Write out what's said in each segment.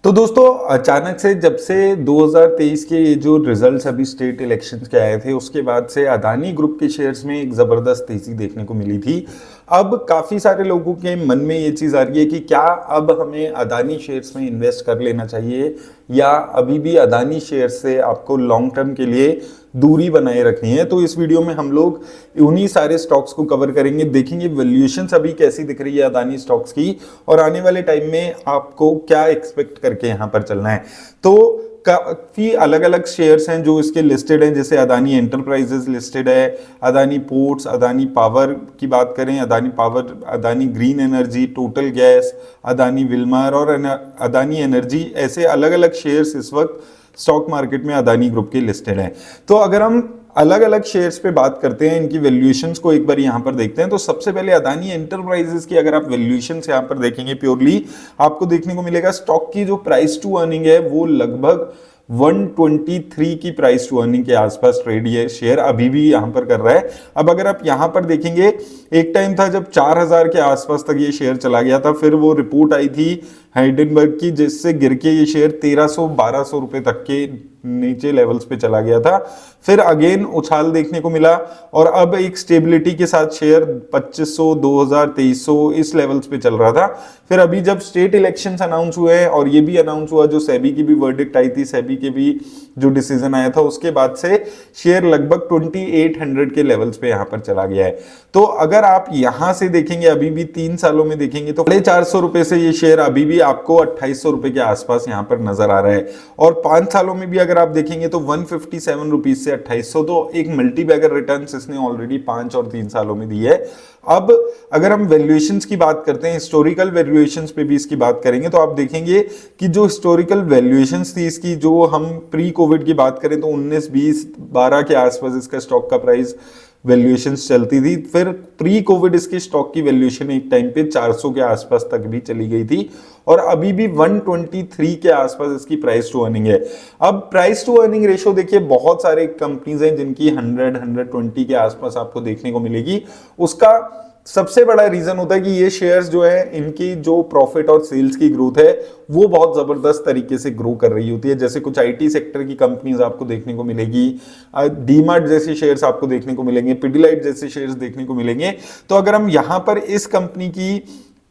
तो दोस्तों अचानक से जब से 2023 के ये जो रिजल्ट्स अभी स्टेट इलेक्शंस के आए थे उसके बाद से अदानी ग्रुप के शेयर्स में एक जबरदस्त तेजी देखने को मिली थी। अब काफी सारे लोगों के मन में ये चीज आ रही है कि क्या अब हमें अदानी शेयर्स में इन्वेस्ट कर लेना चाहिए या अभी भी अदानी शेयर्स से आपको लॉन्ग टर्म के लिए दूरी बनाए रखनी है। तो इस वीडियो में हम लोग उन्हीं सारे स्टॉक्स को कवर करेंगे, देखेंगे वैल्यूएशंस अभी कैसी दिख रही है अदानी स्टॉक्स की और आने वाले टाइम में आपको क्या एक्सपेक्ट करके यहाँ पर चलना है। तो काफी अलग अलग शेयर्स हैं जो इसके लिस्टेड हैं, जैसे अदानी एंटरप्राइजेस लिस्टेड है, अदानी पोर्ट्स, अदानी पावर की बात करें, Adani power, Adani green energy, total gas, Adani Wilmar और अदानी एनर्जी, ऐसे अलग अलग शेयर्स इस वक्त स्टॉक मार्केट में अदानी ग्रुप के लिस्टेड हैं। तो अगर हम अलग अलग शेयर्स पे बात करते हैं, इनकी वैल्यूएशंस को एक बार यहाँ पर देखते हैं। तो सबसे पहले अदानी एंटरप्राइजेस की अगर आप वैल्यूएशंस यहाँ पर देखेंगे प्योरली, आपको देखने को मिलेगा स्टॉक की जो प्राइस टू अर्निंग है वो लगभग 123 की प्राइस टू अर्निंग के आसपास ट्रेड ये शेयर अभी भी यहां पर कर रहा है। अब अगर आप यहां पर देखेंगे, एक टाइम था जब 4000 के आसपास तक ये शेयर चला गया था, फिर वो रिपोर्ट आई थी हाइडेनबर्ग की जिससे गिर के ये शेयर 1300-1200 रुपए तक के नीचे लेवल्स पे चला गया था। फिर अगेन उछाल देखने को मिला और अब एक स्टेबिलिटी के साथ शेयर 2500, 2000, 2300 इस लेवल्स पे चल रहा था। फिर अभी जब स्टेट इलेक्शंस अनाउंस हुए हैं और ये भी अनाउंस हुआ, जो सेबी की भी वर्डिक्ट आई थी, सेबी के भी जो डिसीजन आया था, उसके बाद से शेयर लगभग 2800 के लेवल्स पे यहां पर चला गया है। तो अगर आप यहां से देखेंगे, अभी भी 3 सालों में देखेंगे तो 450 रुपए से ये शेयर अभी भी आपको 2800 रुपए के आसपास यहां पर नजर आ रहा है। और 5 सालों में भी अगर आप देखेंगे तो 157 रुपीज से 2800, तो एक मल्टी बैगर रिटर्न्स इसने ऑलरेडी 5 और 3 सालों में दी है। अब अगर हम वैल्यूएशंस की बात करते हैं, हिस्टोरिकल वैल्यूएशंस पे भी इसकी बात करेंगे, तो आप देखेंगे कि जो हिस्टोरिकल वैल्यूएशंस थी इसकी, जो हम प्री कोविड की बात करें तो 19, 20, 12 के आसपास इसका स्टॉक का प्राइस वैल्यूएशंस चलती थी। फिर प्री कोविड इसकी स्टॉक की वैल्यूएशन एक टाइम पे 400 के आसपास तक भी चली गई थी और अभी भी 123 के आसपास इसकी प्राइस टू अर्निंग है। अब प्राइस टू अर्निंग रेशियो देखिए, बहुत सारे कंपनीज हैं जिनकी 100, 120 के आसपास आपको देखने को मिलेगी। उसका सबसे बड़ा रीजन होता है कि ये शेयर्स जो है, इनकी जो प्रॉफिट और सेल्स की ग्रोथ है वो बहुत जबरदस्त तरीके से ग्रो कर रही होती है। जैसे कुछ आईटी सेक्टर की कंपनीज आपको देखने को मिलेगी, डीमार्ट जैसे शेयर्स आपको देखने को मिलेंगे, पिडिलाइट जैसे शेयर्स देखने को मिलेंगे। तो अगर हम यहां पर इस कंपनी की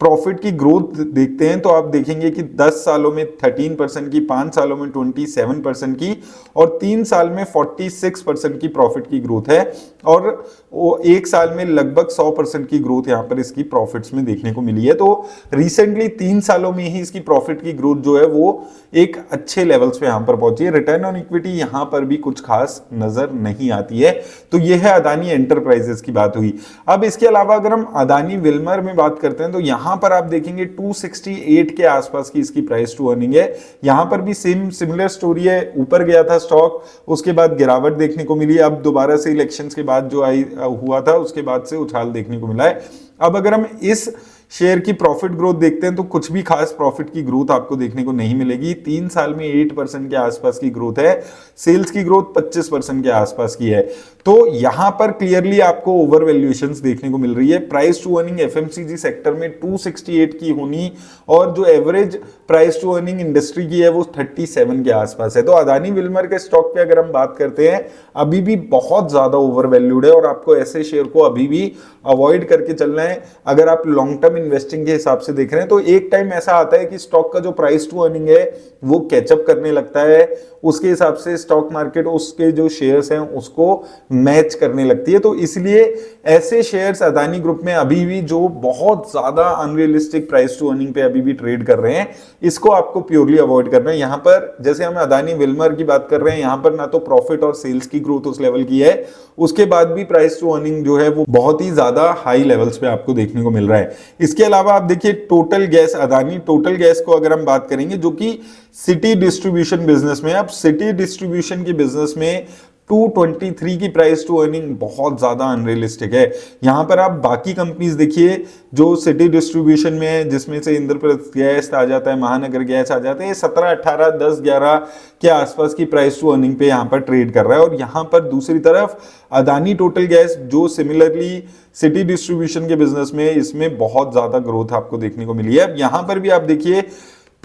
प्रॉफिट की ग्रोथ देखते हैं तो आप देखेंगे कि 10 सालों में 13% की, 5 सालों में 27% की और 3 साल में 46% की प्रॉफिट की ग्रोथ है और वो 1 साल में लगभग 100% की ग्रोथ यहां पर इसकी प्रॉफिट्स में देखने को मिली है। तो रिसेंटली 3 सालों में ही इसकी प्रॉफिट की ग्रोथ जो है वो एक अच्छे लेवल्स पे यहां पर पहुंची है। रिटर्न ऑन इक्विटी यहां पर भी कुछ खास नजर नहीं आती है। तो यह है अदानी एंटरप्राइजेस की बात हुई। अब इसके अलावा अगर हम अदानी विल्मर में बात करते हैं तो यहां पर आप देखेंगे 268 के आसपास की इसकी प्राइस टू अर्निंग है। यहां पर भी सिमिलर स्टोरी है, ऊपर गया था स्टॉक, उसके बाद गिरावट देखने को मिली। अब दोबारा से इलेक्शंस के बाद जो हुआ था उसके बाद से उछाल देखने को मिला है। अब अगर हम इस शेयर की प्रॉफिट ग्रोथ देखते हैं तो कुछ भी खास प्रॉफिट की ग्रोथ आपको देखने को नहीं मिलेगी। 3 साल में 8% के आसपास की ग्रोथ है, सेल्स की ग्रोथ 25% के आसपास की है। तो यहां पर क्लियरली आपको ओवर वैल्यूएशंस देखने को मिल रही है। Price to earning FMCG sector में 268 की होनी और जो average price to earning industry की है वो 37 के आसपास है। तो अदानी विल्मर के स्टॉक पे अगर हम बात करते हैं, अभी भी बहुत ज्यादा ओवर वैल्यूड है और आपको ऐसे शेयर को अभी भी अवॉइड करके चलना है। अगर आप लॉन्ग टर्म इन्वेस्टिंग के हिसाब से देख रहे हैं तो एक टाइम ऐसा आता है कि स्टॉक का जो प्राइस टू अर्निंग है वो कैचअप करने लगता है, उसके हिसाब से स्टॉक मार्केट उसके जो शेयर्स हैं उसको मैच करने लगती है। तो इसलिए ऐसे शेयर्स अदानी ग्रुप में अभी भी जो बहुत ज्यादा अनरियलिस्टिक प्राइस टू अर्निंग पे अभी भी ट्रेड कर रहे हैं, इसको आपको प्योरली अवॉइड करना है। यहां पर जैसे हम अदानी विल्मर की बात कर रहे हैं, यहां पर ना तो प्रॉफिट और सेल्स की ग्रोथ उस लेवल की है, उसके बाद भी प्राइस टू अर्निंग जो है वो बहुत ही ज्यादा हाई लेवल्स पे आपको देखने को मिल रहा है। इसके अलावा आप देखिए total gas, Adani total gas को अगर हम बात करेंगे, जो कि सिटी डिस्ट्रीब्यूशन बिजनेस में, अब सिटी डिस्ट्रीब्यूशन के बिजनेस में 223 की प्राइस टू अर्निंग बहुत ज्यादा अनरियलिस्टिक है। यहां पर आप बाकी कंपनीज देखिए जो सिटी डिस्ट्रीब्यूशन में है, जिसमें से इंद्रप्रस्थ गैस आ जाता है, महानगर गैस आ जाते हैं, 17, 18, 10, 11 के आसपास की प्राइस टू अर्निंग पे यहां पर ट्रेड कर रहा है। और यहां पर दूसरी तरफ अदानी टोटल गैस जो सिमिलरली सिटी डिस्ट्रीब्यूशन के बिजनेस में, इसमें बहुत ज्यादा ग्रोथ आपको देखने को मिली है। अब यहां पर भी आप देखिए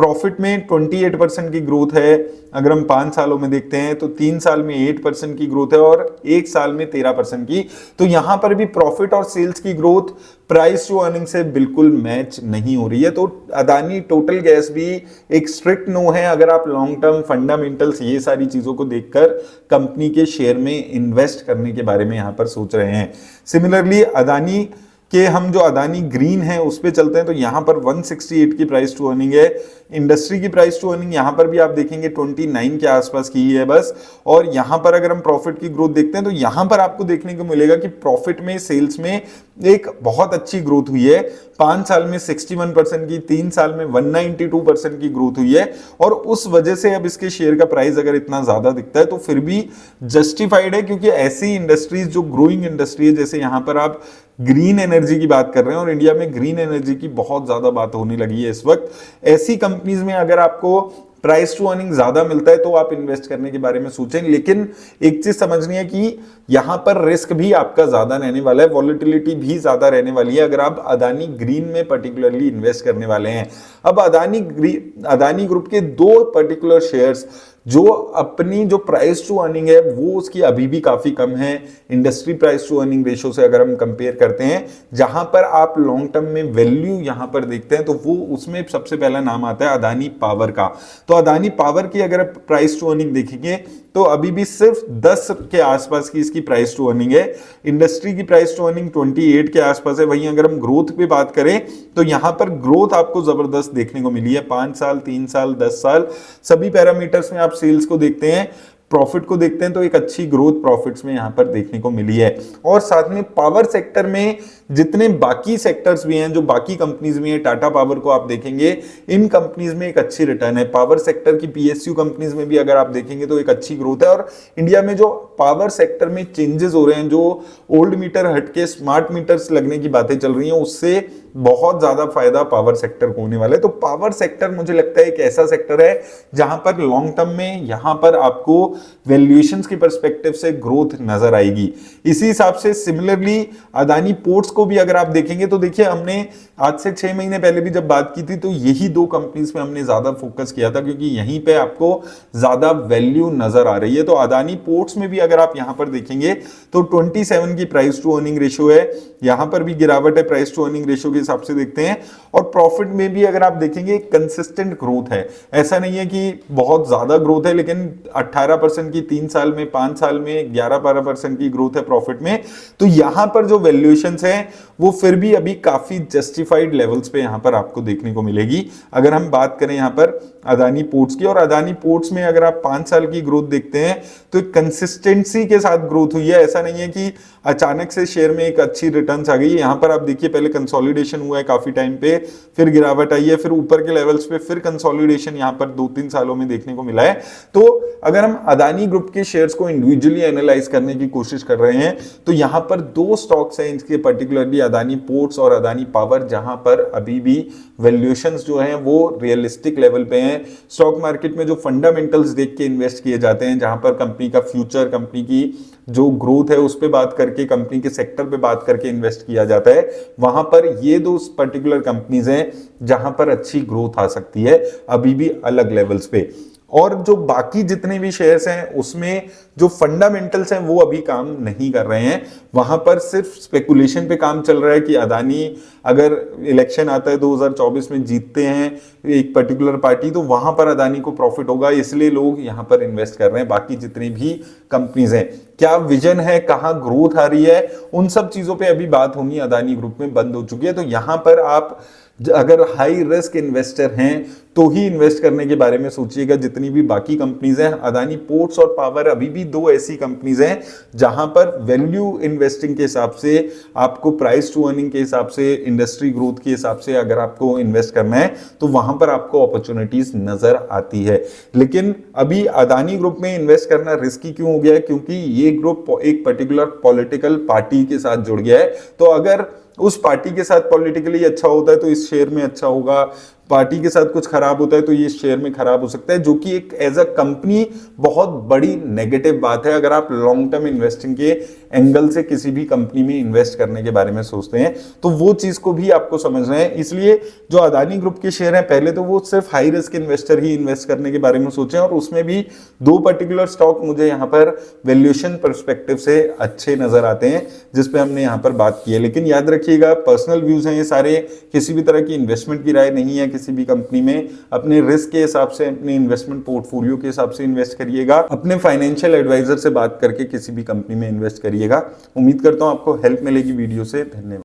प्रॉफिट में 28% की ग्रोथ है। अगर हम 5 सालों में देखते हैं तो 3 साल में 8% की ग्रोथ है और 1 साल में 13% की। तो यहां पर भी प्रॉफिट और सेल्स की ग्रोथ प्राइस टू अर्निंग से बिल्कुल मैच नहीं हो रही है। तो अदानी टोटल गैस भी एक स्ट्रिक्ट नो है अगर आप लॉन्ग टर्म फंडामेंटल्स ये सारी चीजों को देखकर कंपनी के शेयर में इन्वेस्ट करने के बारे में यहां पर सोच रहे हैं। सिमिलरली अदानी कि हम जो अदानी ग्रीन है उस पे चलते हैं तो यहां पर 168 की प्राइस टू अर्निंग है। इंडस्ट्री की प्राइस टू अर्निंग यहां पर भी आप देखेंगे 29 के आसपास की है बस। और यहां पर अगर हम प्रॉफिट की ग्रोथ देखते हैं तो यहां पर आपको देखने को मिलेगा कि प्रॉफिट में सेल्स में एक बहुत अच्छी ग्रोथ हुई है। 5 साल में 61% की, 3 साल में 192% की ग्रोथ हुई है। और उस वजह से अब इसके शेयर का प्राइस अगर इतना ज्यादा दिखता है तो फिर भी जस्टिफाइड है, क्योंकि ऐसी इंडस्ट्रीज जो ग्रोइंग इंडस्ट्री है, जैसे यहां पर आप ग्रीन एनर्जी की बात कर रहे हैं और इंडिया में ग्रीन एनर्जी की बहुत ज्यादा बात होने लगी है इस वक्त। ऐसी कंपनीज में अगर आपको प्राइस टू अर्निंग ज्यादा मिलता है तो आप इन्वेस्ट करने के बारे में सोचें। लेकिन एक चीज समझनी है कि यहां पर रिस्क भी आपका ज्यादा रहने वाला है, वॉलेटिलिटी भी ज्यादा रहने वाली है अगर आप अदानी ग्रीन में पर्टिकुलरली इन्वेस्ट करने वाले हैं। अब अदानी ग्रुप के 2 पर्टिकुलर शेयर्स जो अपनी जो प्राइस टू अर्निंग है वो उसकी अभी भी काफी कम है industry price to earning ratio से अगर हम कंपेयर करते हैं। जहां पर आप लॉन्ग टर्म में वैल्यू यहां पर देखते हैं तो वो उसमें सबसे पहला नाम आता है अदानी पावर का। तो अदानी पावर की अगर प्राइस टू अर्निंग देखेंगे तो अभी भी सिर्फ 10 के आसपास की इसकी प्राइस टू अर्निंग है। इंडस्ट्री की प्राइस टू अर्निंग 28 के आसपास है। वहीं अगर हम ग्रोथ पे बात करें तो यहां पर ग्रोथ आपको जबरदस्त देखने को मिली है। 5 साल, 3 साल, 10 साल सभी पैरामीटर्स में आप सेल्स को देखते हैं, प्रॉफिट को देखते हैं तो एक अच्छी ग्रोथ प्रॉफिट्स में यहां पर देखने को मिली है। और साथ में पावर सेक्टर में जितने बाकी सेक्टर्स भी हैं, जो बाकी कंपनीज भी हैं, टाटा पावर को आप देखेंगे, इन कंपनीज में एक अच्छी रिटर्न है। पावर सेक्टर की पीएसयू कंपनीज में भी अगर आप देखेंगे तो एक अच्छी ग्रोथ है। और इंडिया में जो पावर सेक्टर में चेंजेस हो रहे हैं, जो ओल्ड मीटर हटके स्मार्ट मीटर्स लगने की बातें चल रही हैं, उससे बहुत ज्यादा फायदा पावर सेक्टर को होने वाला है। तो पावर सेक्टर मुझे लगता है एक ऐसा सेक्टर है जहां पर लॉन्ग टर्म में यहां पर आपको वैल्यूएशंस के पर्सपेक्टिव से ग्रोथ नजर आएगी। इसी हिसाब से सिमिलरली अदानी पोर्ट्स को भी अगर आप देखेंगे तो देखिए, हमने आज से 6 महीने पहले भी जब बात की थी तो यही 2 कंपनीज पे हमने ज्यादा फोकस किया था, क्योंकि यहीं पे आपको ज्यादा वैल्यू नजर आ रही है। तो अदानी पोर्ट्स में भी अगर आप यहां पर देखेंगे तो 27 की प्राइस टू अर्निंग रेशियो है। यहां पर भी गिरावट है प्राइस टू अर्निंग रेशियो के हिसाब से देखते हैं। और प्रॉफिट में भी अगर आप देखेंगे कंसिस्टेंट ग्रोथ है, ऐसा नहीं है कि बहुत ज्यादा ग्रोथ है, लेकिन 18% की 3 साल में, 5 साल में 11-12% की ग्रोथ है प्रॉफिट में। तो यहां पर जो वैल्यूएशंस हैं वो फिर भी अभी काफी जस्टिफाइड लेवल्स पे यहां पर आपको देखने को मिलेगी। अगर हम बात करें यहां पर अदानी पोर्ट्स की, और अदानी पोर्ट्स में अगर आप 5 साल की ग्रोथ देखते हैं तो एक कंसिस्टेंसी के साथ ग्रोथ हुई है। ऐसा नहीं है कि अचानक से शेयर में एक अच्छी रिटर्न्स आ गई। यहां पर आप देखिए, पहले कंसोलिडेशन हुआ है काफी टाइम पे, फिर गिरावट आई है, फिर ऊपर के लेवल्स पे फिर कंसोलिडेशन यहां पर 2-3 सालों में देखने को मिला है। तो अगर हम अदानी ग्रुप के शेयर्स को इंडिविजुअली एनालाइज करने की कोशिश कर रहे हैं तो यहां पर 2 स्टॉक्स हैं इनके, पर्टिकुलरली अदानी पोर्ट्स और अदानी पावर, जहां पर अभी भी वैल्यूएशंस जो हैं वो रियलिस्टिक लेवल पे हैं। स्टॉक मार्केट में जो फंडामेंटल्स देख के इन्वेस्ट किए जाते हैं, जहां पर कंपनी का फ्यूचर, कंपनी की जो ग्रोथ है उस पे बात करके, कंपनी के सेक्टर पे बात करके इन्वेस्ट किया जाता है, वहां पर ये 2 पर्टिकुलर कंपनीज हैं जहां पर अच्छी ग्रोथ आ सकती है अभी भी अलग लेवल्स पे। और जो बाकी जितने भी शेयर्स हैं उसमें जो फंडामेंटल्स हैं वो अभी काम नहीं कर रहे हैं। वहां पर सिर्फ स्पेकुलेशन पे काम चल रहा है कि अदानी अगर इलेक्शन आता है 2024 में, जीतते हैं एक पर्टिकुलर पार्टी, तो वहां पर अदानी को प्रॉफिट होगा, इसलिए लोग यहां पर इन्वेस्ट कर रहे हैं। बाकी जितनी भी कंपनीज हैं, क्या विजन है, कहां ग्रोथ आ रही है, उन सब चीजों पे अभी बात होनी अदानी ग्रुप में बंद हो चुकी है। तो यहां पर आप अगर हाई रिस्क इन्वेस्टर हैं तो ही इन्वेस्ट करने के बारे में सोचिएगा। जितनी भी बाकी कंपनीज हैं, अदानी पोर्ट्स और पावर अभी भी 2 ऐसी कंपनीज हैं जहां पर वैल्यू इन्वेस्टिंग के हिसाब से, आपको प्राइस टू अर्निंग के हिसाब से, इंडस्ट्री ग्रोथ के हिसाब से अगर आपको इन्वेस्ट करना है तो वहां पर आपको अपॉर्चुनिटीज नजर आती है। लेकिन अभी अदानी ग्रुप में इन्वेस्ट करना रिस्की क्यों हो गया है? क्योंकि ये ग्रुप एक पर्टिकुलर पॉलिटिकल पार्टी के साथ जुड़ गया है। तो अगर उस पार्टी के साथ पॉलिटिकली अच्छा होता है तो इस शेयर में अच्छा होगा, पार्टी के साथ कुछ खराब होता है तो ये शेयर में खराब हो सकता है, जो कि एक एज अ कंपनी बहुत बड़ी नेगेटिव बात है अगर आप लॉन्ग टर्म इन्वेस्टिंग के एंगल से किसी भी कंपनी में इन्वेस्ट करने के बारे में सोचते हैं, तो वो चीज को भी आपको समझना है। इसलिए जो अदानी ग्रुप के शेयर हैं, पहले तो वो सिर्फ हाई रिस्क इन्वेस्टर ही इन्वेस्ट करने के बारे में सोचें, और उसमें भी दो पर्टिकुलर स्टॉक मुझे यहाँ पर वैल्यूएशन पर्सपेक्टिव से अच्छे नजर आते हैं, जिसपे हमने यहाँ पर बात की है। लेकिन याद रखिएगा, पर्सनल व्यूज हैं ये सारे, किसी भी तरह की इन्वेस्टमेंट की राय नहीं है किसी भी कंपनी में। अपने रिस्क के हिसाब से, अपने इन्वेस्टमेंट पोर्टफोलियो के हिसाब से इन्वेस्ट करिएगा, अपने फाइनेंशियल एडवाइजर से बात करके किसी भी कंपनी में इन्वेस्ट करिएगा। उम्मीद करता हूं आपको हेल्प मिलेगी वीडियो से। धन्यवाद।